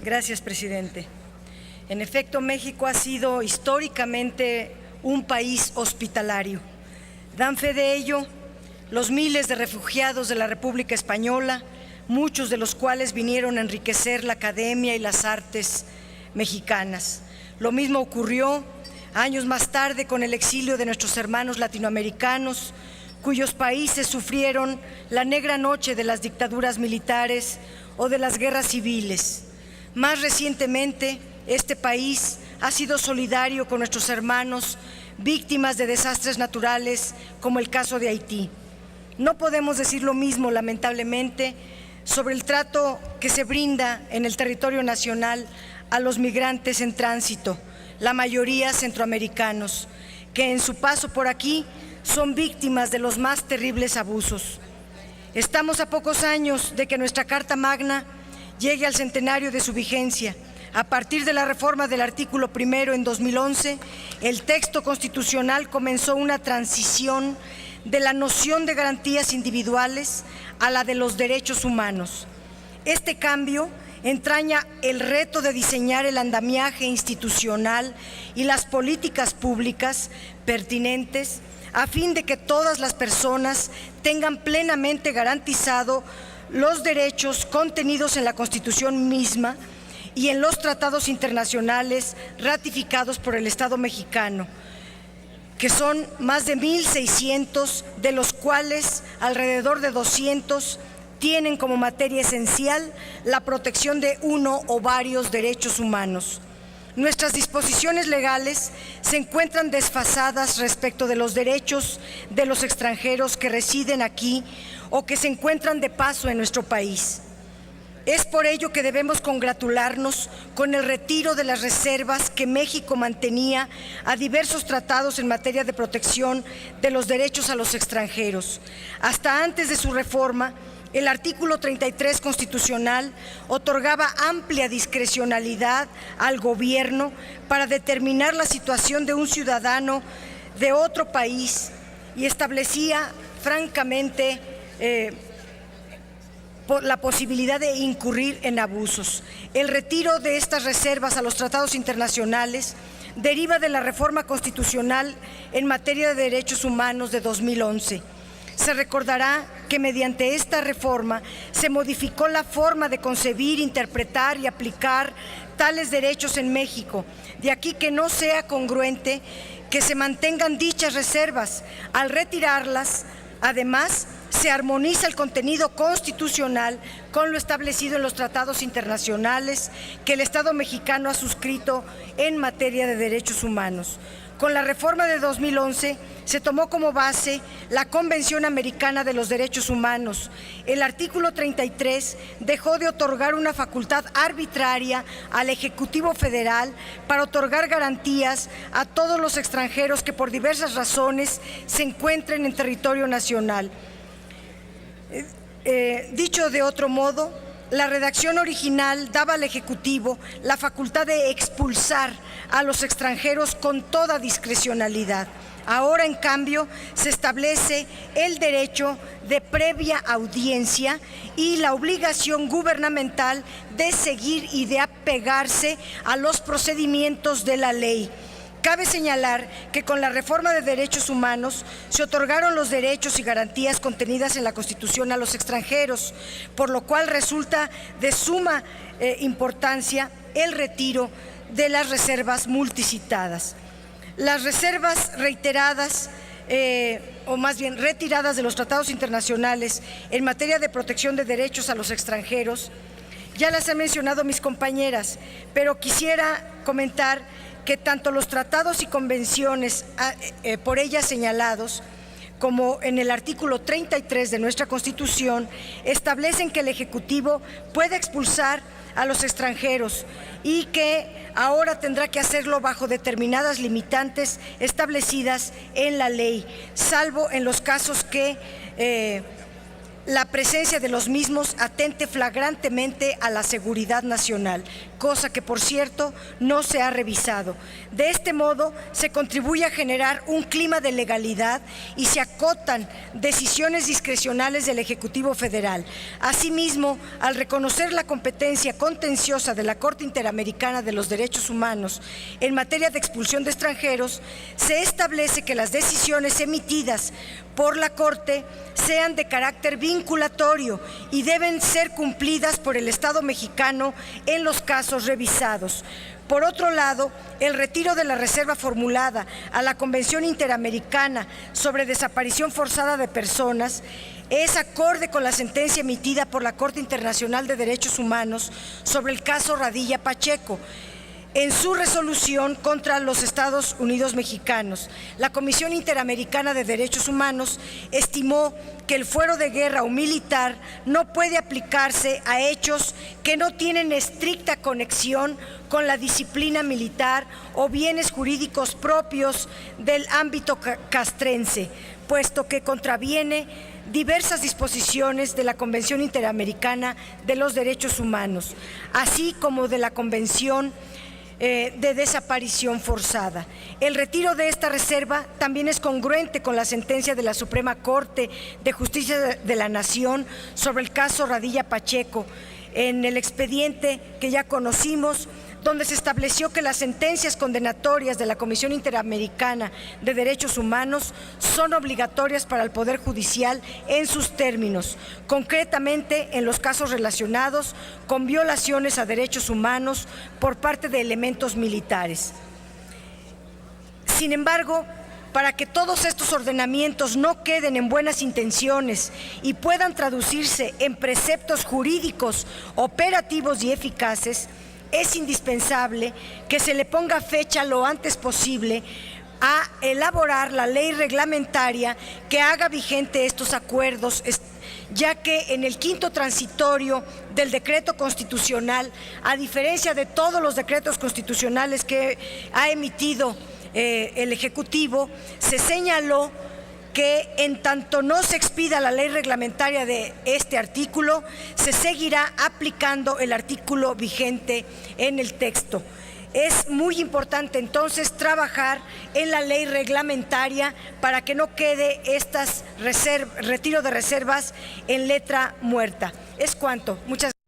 Gracias, presidente. En efecto, México ha sido históricamente un país hospitalario. Dan fe de ello los miles de refugiados de la República Española, muchos de los cuales vinieron a enriquecer la academia y las artes mexicanas. Lo mismo ocurrió años más tarde con el exilio de nuestros hermanos latinoamericanos, cuyos países sufrieron la negra noche de las dictaduras militares o de las guerras civiles. Más recientemente, este país ha sido solidario con nuestros hermanos víctimas de desastres naturales, como el caso de Haití. No podemos decir lo mismo, lamentablemente, sobre el trato que se brinda en el territorio nacional a los migrantes en tránsito, la mayoría centroamericanos, que en su paso por aquí son víctimas de los más terribles abusos. Estamos a pocos años de que nuestra Carta Magna llegue al centenario de su vigencia. A partir de la reforma del artículo 1 en 2011, el texto constitucional comenzó una transición de la noción de garantías individuales a la de los derechos humanos. Este cambio entraña el reto de diseñar el andamiaje institucional y las políticas públicas pertinentes a fin de que todas las personas tengan plenamente garantizado los derechos contenidos en la Constitución misma y en los tratados internacionales ratificados por el Estado mexicano, que son más de 1,600, de los cuales alrededor de 200 tienen como materia esencial la protección de uno o varios derechos humanos. Nuestras disposiciones legales se encuentran desfasadas respecto de los derechos de los extranjeros que residen aquí o que se encuentran de paso en nuestro país. Es por ello que debemos congratularnos con el retiro de las reservas que México mantenía a diversos tratados en materia de protección de los derechos a los extranjeros. Hasta antes de su reforma, el artículo 33 constitucional otorgaba amplia discrecionalidad al gobierno para determinar la situación de un ciudadano de otro país y establecía francamente la posibilidad de incurrir en abusos. El retiro de estas reservas a los tratados internacionales deriva de la reforma constitucional en materia de derechos humanos de 2011. Se recordará que mediante esta reforma se modificó la forma de concebir, interpretar y aplicar tales derechos en México. De aquí que no sea congruente que se mantengan dichas reservas. Al retirarlas, además, se armoniza el contenido constitucional con lo establecido en los tratados internacionales que el Estado mexicano ha suscrito en materia de derechos humanos. Con la reforma de 2011 se tomó como base la Convención Americana de los Derechos Humanos. El artículo 33 dejó de otorgar una facultad arbitraria al Ejecutivo Federal para otorgar garantías a todos los extranjeros que por diversas razones se encuentren en territorio nacional. Dicho de otro modo, la redacción original daba al Ejecutivo la facultad de expulsar a los extranjeros con toda discrecionalidad. Ahora, en cambio, se establece el derecho de previa audiencia y la obligación gubernamental de seguir y de apegarse a los procedimientos de la ley. Cabe señalar que con la reforma de derechos humanos se otorgaron los derechos y garantías contenidas en la Constitución a los extranjeros, por lo cual resulta de suma importancia el retiro de las reservas multicitadas. Las reservas reiteradas, o más bien retiradas de los tratados internacionales en materia de protección de derechos a los extranjeros, ya las han mencionado mis compañeras, pero quisiera comentar que tanto los tratados y convenciones por ellas señalados, como en el artículo 33 de nuestra Constitución, establecen que el Ejecutivo puede expulsar a los extranjeros y que ahora tendrá que hacerlo bajo determinadas limitantes establecidas en la ley, salvo en los casos que la presencia de los mismos atente flagrantemente a la seguridad nacional, cosa que, por cierto, no se ha revisado. De este modo, se contribuye a generar un clima de legalidad y se acotan decisiones discrecionales del Ejecutivo Federal. Asimismo, al reconocer la competencia contenciosa de la Corte Interamericana de los Derechos Humanos en materia de expulsión de extranjeros, se establece que las decisiones emitidas por la Corte sean de carácter vinculatorio y deben ser cumplidas por el Estado mexicano en los casos revisados. Por otro lado, el retiro de la reserva formulada a la Convención Interamericana sobre Desaparición Forzada de Personas es acorde con la sentencia emitida por la Corte Internacional de Derechos Humanos sobre el caso Radilla Pacheco. En su resolución contra los Estados Unidos mexicanos, la Comisión Interamericana de Derechos Humanos estimó que el fuero de guerra o militar no puede aplicarse a hechos que no tienen estricta conexión con la disciplina militar o bienes jurídicos propios del ámbito castrense, puesto que contraviene diversas disposiciones de la Convención Interamericana de los Derechos Humanos, así como de la Convención de desaparición forzada. El retiro de esta reserva también es congruente con la sentencia de la Suprema Corte de Justicia de la Nación sobre el caso Radilla Pacheco, en el expediente que ya conocimos, donde se estableció que las sentencias condenatorias de la Comisión Interamericana de Derechos Humanos son obligatorias para el Poder Judicial en sus términos, concretamente en los casos relacionados con violaciones a derechos humanos por parte de elementos militares. Sin embargo, para que todos estos ordenamientos no queden en buenas intenciones y puedan traducirse en preceptos jurídicos operativos y eficaces, es indispensable que se le ponga fecha lo antes posible a elaborar la ley reglamentaria que haga vigente estos acuerdos, ya que en el quinto transitorio del decreto constitucional, a diferencia de todos los decretos constitucionales que ha emitido el Ejecutivo, se señaló que en tanto no se expida la ley reglamentaria de este artículo, se seguirá aplicando el artículo vigente en el texto. Es muy importante entonces trabajar en la ley reglamentaria para que no quede retiro de reservas en letra muerta. Es cuanto. Muchas gracias.